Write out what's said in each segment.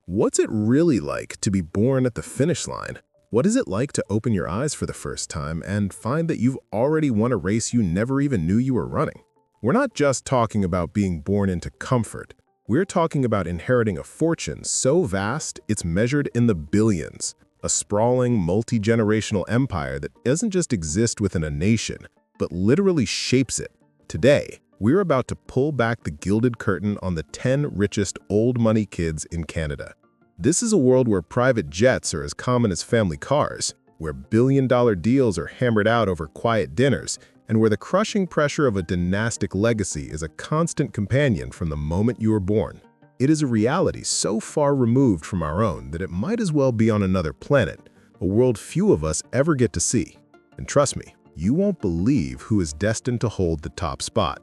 What's it really like to be born at the finish line? What is it like to open your eyes for the first time and find that you've already won a race you never even knew you were running? We're not just talking about being born into comfort. We're talking about inheriting a fortune so vast it's measured in the billions. A sprawling, multi-generational empire that doesn't just exist within a nation, but literally shapes it. Today, we're about to pull back the gilded curtain on the 10 richest old money kids in Canada. This is a world where private jets are as common as family cars, where billion-dollar deals are hammered out over quiet dinners, and where the crushing pressure of a dynastic legacy is a constant companion from the moment you were born. It is a reality so far removed from our own that it might as well be on another planet, a world few of us ever get to see. And trust me, you won't believe who is destined to hold the top spot.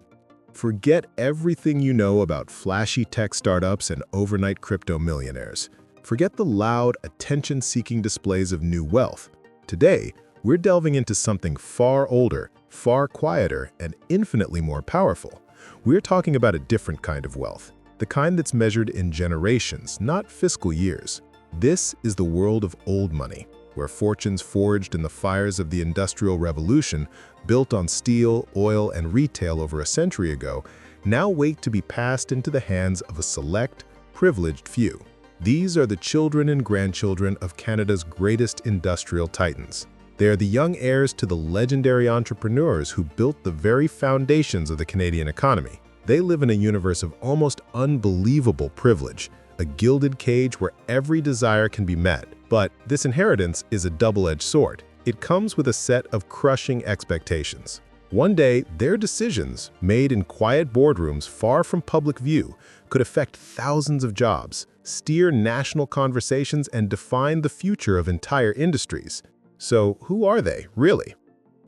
Forget everything you know about flashy tech startups and overnight crypto millionaires. Forget the loud, attention-seeking displays of new wealth. Today, we're delving into something far older, far quieter, and infinitely more powerful. We're talking about a different kind of wealth, the kind that's measured in generations, not fiscal years. This is the world of old money, where fortunes forged in the fires of the Industrial Revolution, built on steel, oil, and retail over a century ago, now wait to be passed into the hands of a select, privileged few. These are the children and grandchildren of Canada's greatest industrial titans. They are the young heirs to the legendary entrepreneurs who built the very foundations of the Canadian economy. They live in a universe of almost unbelievable privilege, a gilded cage where every desire can be met. But this inheritance is a double-edged sword. It comes with a set of crushing expectations. One day, their decisions, made in quiet boardrooms far from public view, could affect thousands of jobs, steer national conversations, and define the future of entire industries. So who are they, really?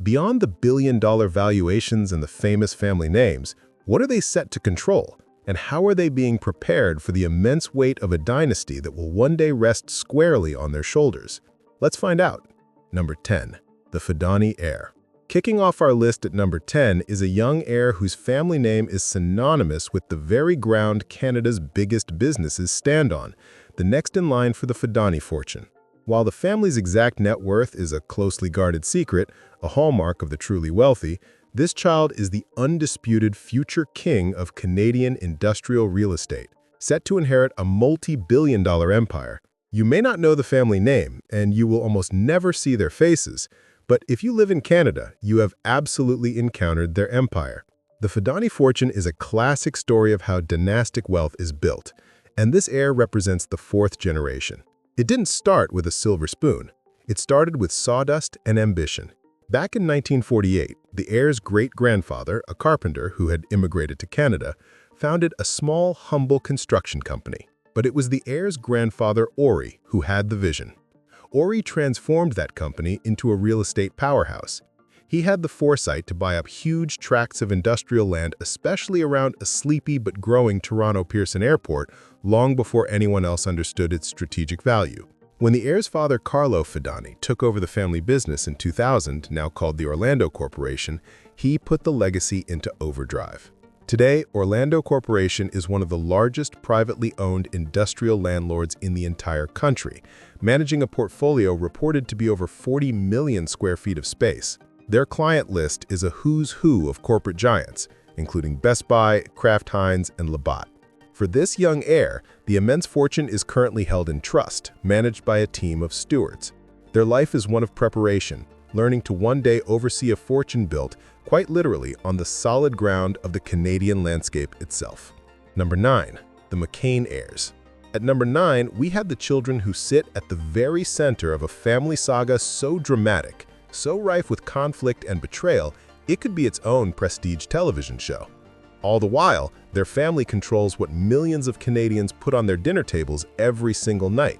Beyond the billion-dollar valuations and the famous family names, what are they set to control? And how are they being prepared for the immense weight of a dynasty that will one day rest squarely on their shoulders? Let's find out. Number 10. The Fidani heir. Kicking off our list at number 10 is a young heir whose family name is synonymous with the very ground Canada's biggest businesses stand on, the next in line for the Fidani fortune. While the family's exact net worth is a closely guarded secret, a hallmark of the truly wealthy, this child is the undisputed future king of Canadian industrial real estate, set to inherit a multi-billion-dollar empire. You may not know the family name, and you will almost never see their faces, but if you live in Canada, you have absolutely encountered their empire. The Fidani fortune is a classic story of how dynastic wealth is built, and this heir represents the fourth generation. It didn't start with a silver spoon. It started with sawdust and ambition. Back in 1948, the heir's great-grandfather, a carpenter who had immigrated to Canada, founded a small, humble construction company. But it was the heir's grandfather, Ori, who had the vision. Ori transformed that company into a real estate powerhouse. He had the foresight to buy up huge tracts of industrial land, especially around a sleepy but growing Toronto Pearson Airport, long before anyone else understood its strategic value. When the heir's father, Carlo Fidani, took over the family business in 2000, now called the Orlando Corporation, he put the legacy into overdrive. Today, Orlando Corporation is one of the largest privately owned industrial landlords in the entire country, managing a portfolio reported to be over 40 million square feet of space. Their client list is a who's who of corporate giants, including Best Buy, Kraft Heinz, and Labatt. For this young heir, the immense fortune is currently held in trust, managed by a team of stewards. Their life is one of preparation, learning to one day oversee a fortune built, quite literally, on the solid ground of the Canadian landscape itself. Number 9. The McCain heirs. At number 9, we have the children who sit at the very center of a family saga so dramatic, so rife with conflict and betrayal, it could be its own prestige television show. All the while, their family controls what millions of Canadians put on their dinner tables every single night.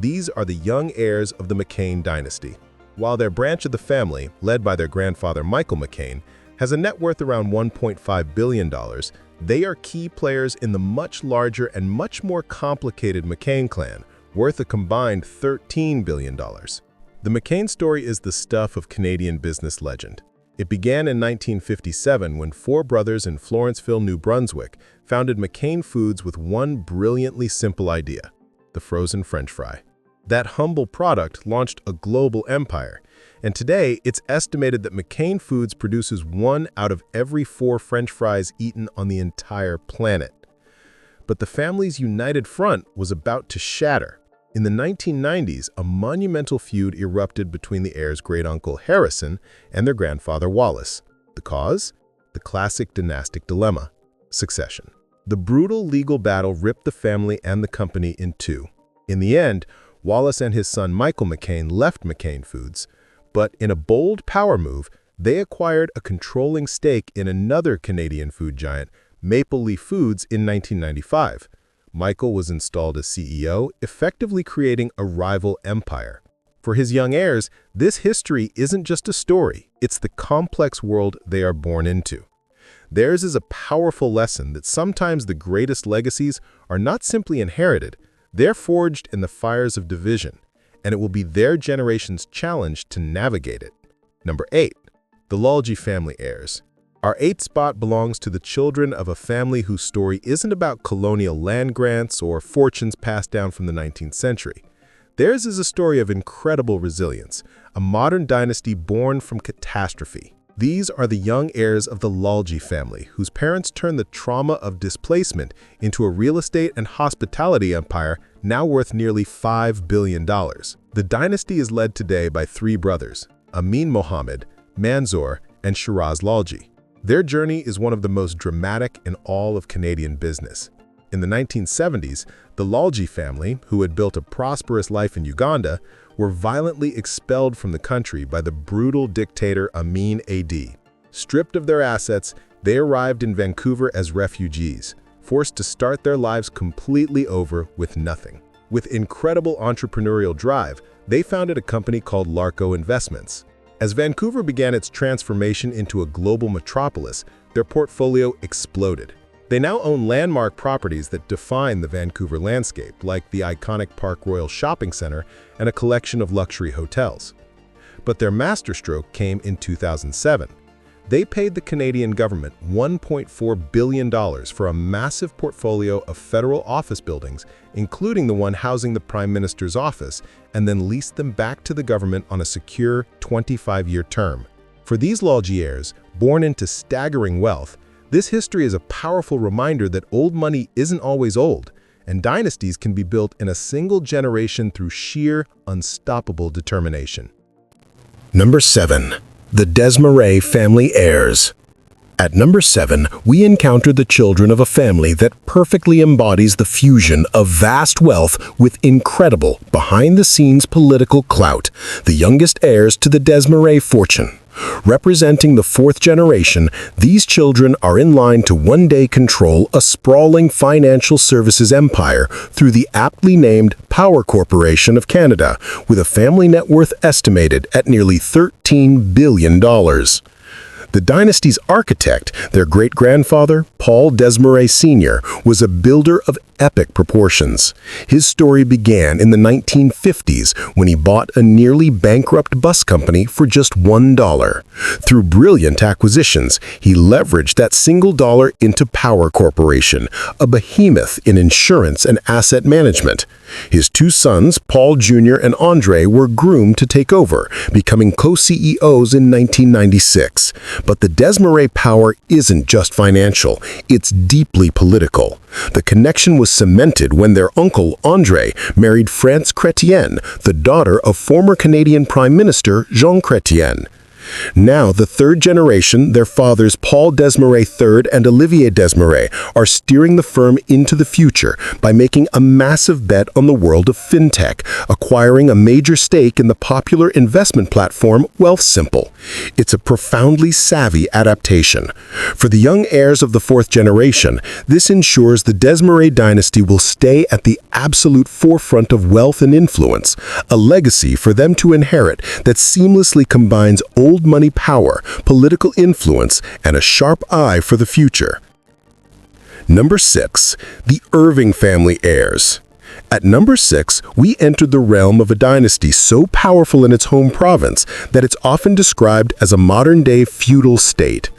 These are the young heirs of the McCain dynasty. While their branch of the family, led by their grandfather Michael McCain, has a net worth around $1.5 billion, they are key players in the much larger and much more complicated McCain clan, worth a combined $13 billion. The McCain story is the stuff of Canadian business legend. It began in 1957 when four brothers in Florenceville, New Brunswick, founded McCain Foods with one brilliantly simple idea. the frozen French fry. That humble product launched a global empire, and today it's estimated that McCain Foods produces 1 out of every 4 French fries eaten on the entire planet. But the family's united front was about to shatter. In the 1990s, a monumental feud erupted between the heirs' great-uncle Harrison and their grandfather Wallace. The cause? The classic dynastic dilemma: succession. The brutal legal battle ripped the family and the company in two. In the end, Wallace and his son Michael McCain left McCain Foods, but in a bold power move, they acquired a controlling stake in another Canadian food giant, Maple Leaf Foods, in 1995. Michael was installed as CEO, effectively creating a rival empire. For his young heirs, this history isn't just a story, it's the complex world they are born into. Theirs is a powerful lesson that sometimes the greatest legacies are not simply inherited, they're forged in the fires of division, and it will be their generation's challenge to navigate it. Number 8. The Lalji family heirs. Our 8th spot belongs to the children of a family whose story isn't about colonial land grants or fortunes passed down from the 19th century. Theirs is a story of incredible resilience, a modern dynasty born from catastrophe. These are the young heirs of the Lalji family, whose parents turned the trauma of displacement into a real estate and hospitality empire now worth nearly $5 billion. The dynasty is led today by 3 brothers, Amin Mohammed, Manzoor, and Shiraz Lalji. Their journey is one of the most dramatic in all of Canadian business. In the 1970s, the Lalji family, who had built a prosperous life in Uganda, were violently expelled from the country by the brutal dictator Amin Ad. Stripped of their assets, they arrived in Vancouver as refugees, forced to start their lives completely over with nothing. With incredible entrepreneurial drive, they founded a company called Larco Investments. As Vancouver began its transformation into a global metropolis, their portfolio exploded. They now own landmark properties that define the Vancouver landscape, like the iconic Park Royal Shopping Center and a collection of luxury hotels. But their masterstroke came in 2007. They paid the Canadian government $1.4 billion for a massive portfolio of federal office buildings, including the one housing the Prime Minister's office, and then leased them back to the government on a secure 25-year term. For these Lalji heirs, born into staggering wealth, this history is a powerful reminder that old money isn't always old, and dynasties can be built in a single generation through sheer, unstoppable determination. Number 7. The Desmarais family heirs. At number 7, we encounter the children of a family that perfectly embodies the fusion of vast wealth with incredible, behind-the-scenes political clout, the youngest heirs to the Desmarais fortune. Representing the 4th generation, these children are in line to one day control a sprawling financial services empire through the aptly named Power Corporation of Canada, with a family net worth estimated at nearly $13 billion. The dynasty's architect, their great-grandfather, Paul Desmarais Sr., was a builder of epic proportions. His story began in the 1950s when he bought a nearly bankrupt bus company for just $1. Through brilliant acquisitions, he leveraged that single dollar into Power Corporation, a behemoth in insurance and asset management. His 2 sons, Paul Jr. and Andre, were groomed to take over, becoming co-CEOs in 1996. But the Desmarais power isn't just financial, it's deeply political. The connection was cemented when their uncle, Andre, married France Chrétien, the daughter of former Canadian Prime Minister Jean Chrétien. Now, the 3rd generation, their fathers Paul Desmarais III and Olivier Desmarais, are steering the firm into the future by making a massive bet on the world of fintech, acquiring a major stake in the popular investment platform Wealthsimple. It's a profoundly savvy adaptation. For the young heirs of the 4th generation, this ensures the Desmarais dynasty will stay at the absolute forefront of wealth and influence, a legacy for them to inherit that seamlessly combines old money power, political influence, and a sharp eye for the future. Number 6. The Irving family heirs. At number 6, we entered the realm of a dynasty so powerful in its home province that it's often described as a modern-day feudal state.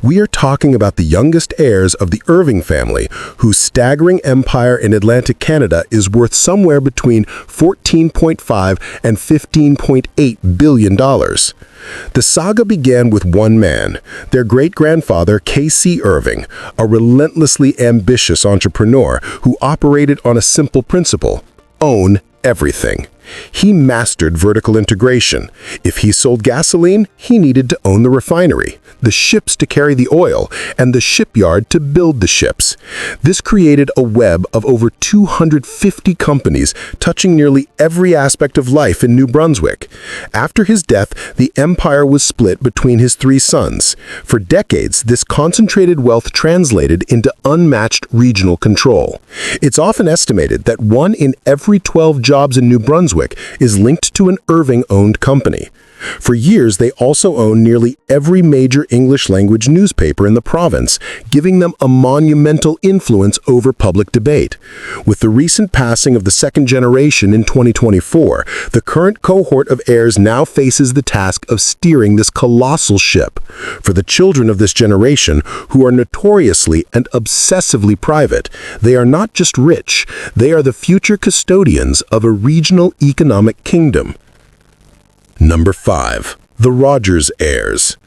We are talking about the youngest heirs of the Irving family, whose staggering empire in Atlantic Canada is worth somewhere between $14.5 and $15.8 billion. The saga began with one man, their great-grandfather K.C. Irving, a relentlessly ambitious entrepreneur who operated on a simple principle: own everything. He mastered vertical integration. If he sold gasoline, he needed to own the refinery, the ships to carry the oil, and the shipyard to build the ships. This created a web of over 250 companies touching nearly every aspect of life in New Brunswick. After his death, the empire was split between his three sons. For decades, this concentrated wealth translated into unmatched regional control. It's often estimated that 1 in every 12 jobs in New Brunswick is linked to an Irving-owned company. For years, they also owned nearly every major English-language newspaper in the province, giving them a monumental influence over public debate. With the recent passing of the second generation in 2024, the current cohort of heirs now faces the task of steering this colossal ship. For the children of this generation, who are notoriously and obsessively private, they are not just rich, they are the future custodians of a regional economic kingdom. Number 5. The Rogers heirs.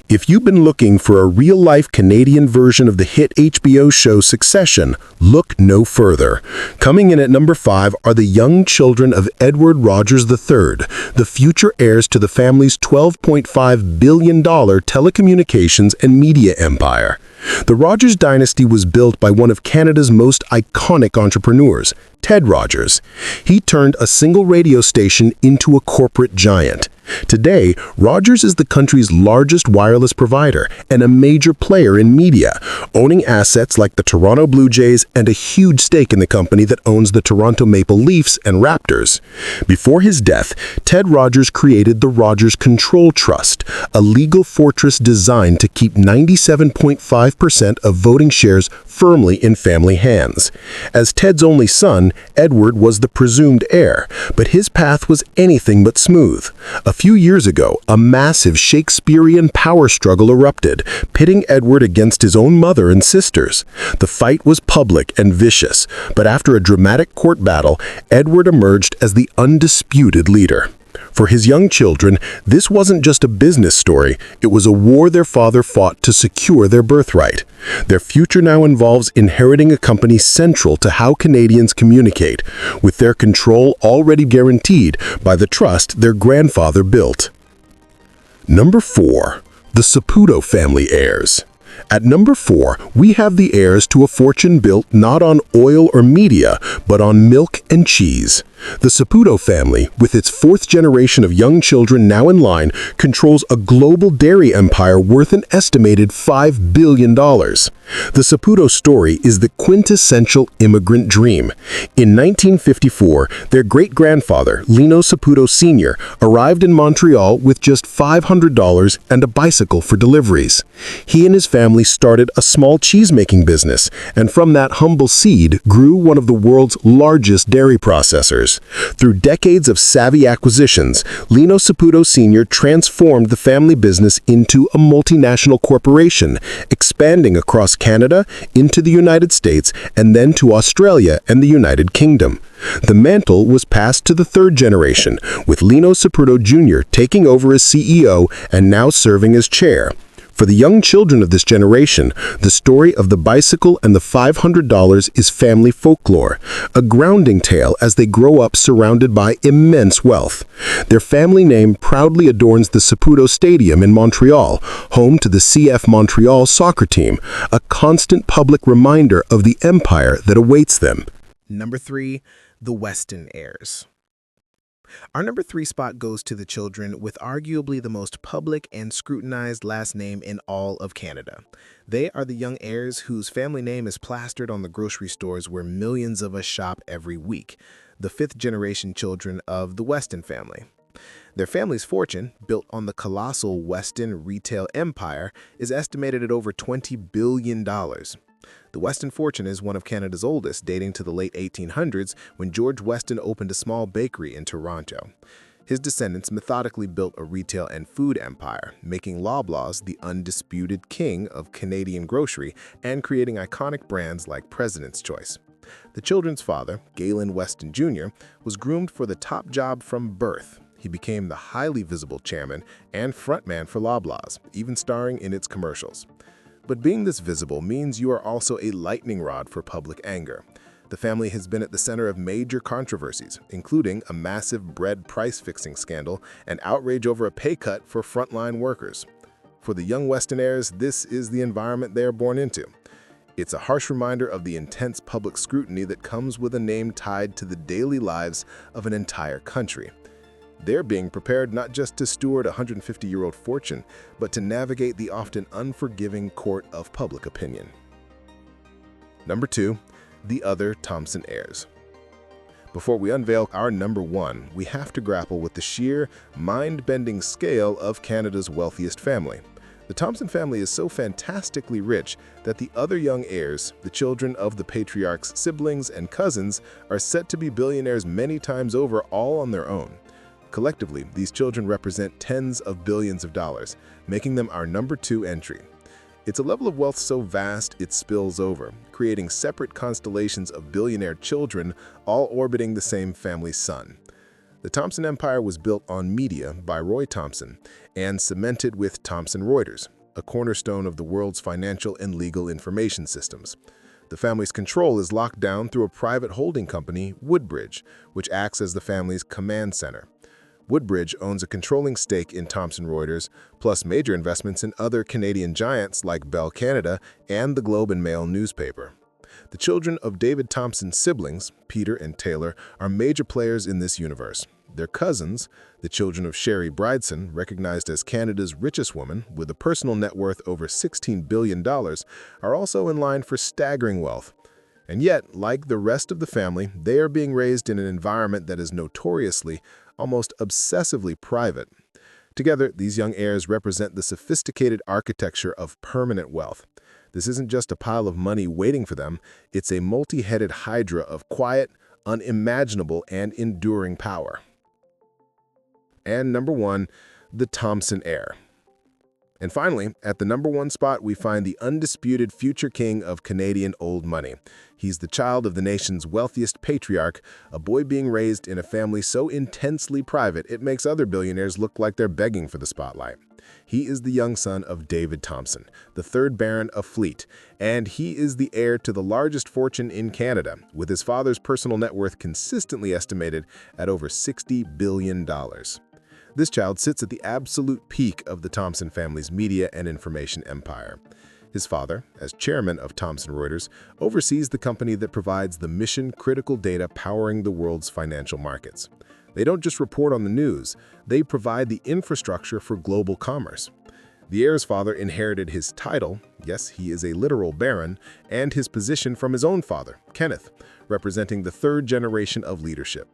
If you've been looking for a real-life Canadian version of the hit HBO show Succession, look no further. Coming in at number 5 are the young children of Edward Rogers III, the future heirs to the family's $12.5 billion telecommunications and media empire. The Rogers dynasty was built by one of Canada's most iconic entrepreneurs, Ted Rogers. He turned a single radio station into a corporate giant. Today, Rogers is the country's largest wireless provider and a major player in media, owning assets like the Toronto Blue Jays and a huge stake in the company that owns the Toronto Maple Leafs and Raptors. Before his death, Ted Rogers created the Rogers Control Trust, a legal fortress designed to keep 97.5% of voting shares firmly in family hands. As Ted's only son, Edward was the presumed heir, but his path was anything but smooth. A few years ago, a massive Shakespearean power struggle erupted, pitting Edward against his own mother and sisters. The fight was public and vicious, but after a dramatic court battle, Edward emerged as the undisputed leader. For his young children, this wasn't just a business story, it was a war their father fought to secure their birthright. Their future now involves inheriting a company central to how Canadians communicate, with their control already guaranteed by the trust their grandfather built. Number 4. The Saputo family heirs. At number 4, we have the heirs to a fortune built not on oil or media, but on milk and cheese. The Saputo family, with its 4th generation of young children now in line, controls a global dairy empire worth an estimated $5 billion. The Saputo story is the quintessential immigrant dream. In 1954, their great-grandfather, Lino Saputo Sr., arrived in Montreal with just $500 and a bicycle for deliveries. He and his family started a small cheese-making business, and from that humble seed grew one of the world's largest dairy processors. Through decades of savvy acquisitions, Lino Saputo Sr. transformed the family business into a multinational corporation, expanding across Canada, into the United States, and then to Australia and the United Kingdom. The mantle was passed to the 3rd generation, with Lino Saputo Jr. taking over as CEO and now serving as chair. For the young children of this generation, the story of the bicycle and the $500 is family folklore, a grounding tale as they grow up surrounded by immense wealth. Their family name proudly adorns the Saputo Stadium in Montreal, home to the CF Montreal soccer team, a constant public reminder of the empire that awaits them. Number 3. The Weston heirs. Our number 3 spot goes to the children with arguably the most public and scrutinized last name in all of Canada. They are the young heirs whose family name is plastered on the grocery stores where millions of us shop every week, the 5th generation children of the Weston family. Their family's fortune, built on the colossal Weston retail empire, is estimated at over $20 billion. The Weston fortune is one of Canada's oldest, dating to the late 1800s when George Weston opened a small bakery in Toronto. His descendants methodically built a retail and food empire, making Loblaws the undisputed king of Canadian grocery and creating iconic brands like President's Choice. The children's father, Galen Weston Jr., was groomed for the top job from birth. He became the highly visible chairman and frontman for Loblaws, even starring in its commercials. But being this visible means you are also a lightning rod for public anger. The family has been at the center of major controversies, including a massive bread price-fixing scandal and outrage over a pay cut for frontline workers. For the young Weston heirs, this is the environment they are born into. It's a harsh reminder of the intense public scrutiny that comes with a name tied to the daily lives of an entire country. They're being prepared not just to steward a 150-year-old fortune, but to navigate the often unforgiving court of public opinion. Number 2. The other Thompson heirs. Before we unveil our number 1, we have to grapple with the sheer, mind-bending scale of Canada's wealthiest family. The Thompson family is so fantastically rich that the other young heirs, the children of the patriarch's siblings and cousins, are set to be billionaires many times over, all on their own. Collectively, these children represent tens of billions of dollars, making them our number 2 entry. It's a level of wealth so vast it spills over, creating separate constellations of billionaire children all orbiting the same family's sun. The Thompson Empire was built on media by Roy Thomson and cemented with Thomson Reuters, a cornerstone of the world's financial and legal information systems. The family's control is locked down through a private holding company, Woodbridge, which acts as the family's command center. Woodbridge owns a controlling stake in Thomson Reuters, plus major investments in other Canadian giants like Bell Canada and the Globe and Mail newspaper. The children of David Thompson's siblings, Peter and Taylor, are major players in this universe. Their cousins, the children of Sherry Brideson, recognized as Canada's richest woman with a personal net worth over $16 billion, are also in line for staggering wealth. And yet, like the rest of the family, they are being raised in an environment that is notoriously, almost obsessively private. Together, these young heirs represent the sophisticated architecture of permanent wealth. This isn't just a pile of money waiting for them, it's a multi-headed hydra of quiet, unimaginable, and enduring power. And number 1, the Thompson heir. And finally, at the number 1 spot, we find the undisputed future king of Canadian old money. He's the child of the nation's wealthiest patriarch, a boy being raised in a family so intensely private it makes other billionaires look like they're begging for the spotlight. He is the young son of David Thompson, the 3rd Baron of Fleet, and he is the heir to the largest fortune in Canada, with his father's personal net worth consistently estimated at over $60 billion. This child sits at the absolute peak of the Thompson family's media and information empire. His father, as chairman of Thomson Reuters, oversees the company that provides the mission-critical data powering the world's financial markets. They don't just report on the news, they provide the infrastructure for global commerce. The heir's father inherited his title, yes, he is a literal baron, and his position from his own father, Kenneth, representing the 3rd generation of leadership.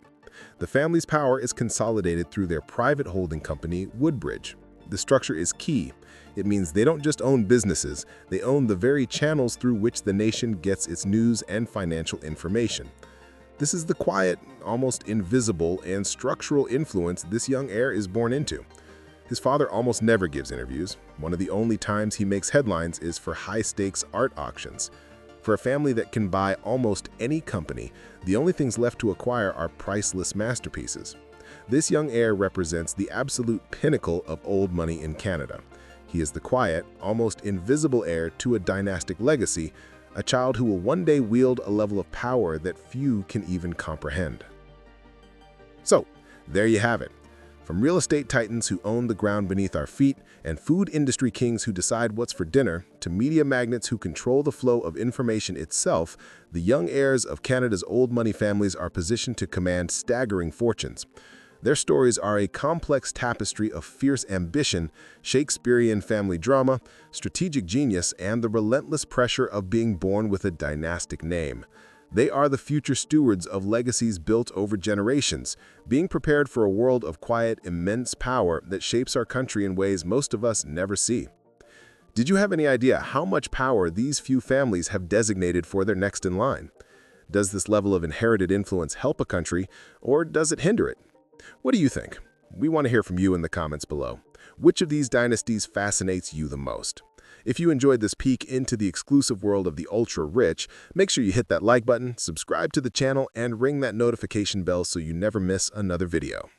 The family's power is consolidated through their private holding company, Woodbridge. The structure is key. It means they don't just own businesses, they own the very channels through which the nation gets its news and financial information. This is the quiet, almost invisible, and structural influence this young heir is born into. His father almost never gives interviews. One of the only times he makes headlines is for high-stakes art auctions. For a family that can buy almost any company, the only things left to acquire are priceless masterpieces. This young heir represents the absolute pinnacle of old money in Canada. He is the quiet, almost invisible heir to a dynastic legacy, a child who will one day wield a level of power that few can even comprehend. So, there you have it. From real estate titans who own the ground beneath our feet and food industry kings who decide what's for dinner, to media magnates who control the flow of information itself, the young heirs of Canada's old money families are positioned to command staggering fortunes. Their stories are a complex tapestry of fierce ambition, Shakespearean family drama, strategic genius, and the relentless pressure of being born with a dynastic name. They are the future stewards of legacies built over generations, being prepared for a world of quiet, immense power that shapes our country in ways most of us never see. Did you have any idea how much power these few families have designated for their next in line? Does this level of inherited influence help a country, or does it hinder it? What do you think? We want to hear from you in the comments below. Which of these dynasties fascinates you the most? If you enjoyed this peek into the exclusive world of the ultra-rich, make sure you hit that like button, subscribe to the channel, and ring that notification bell so you never miss another video.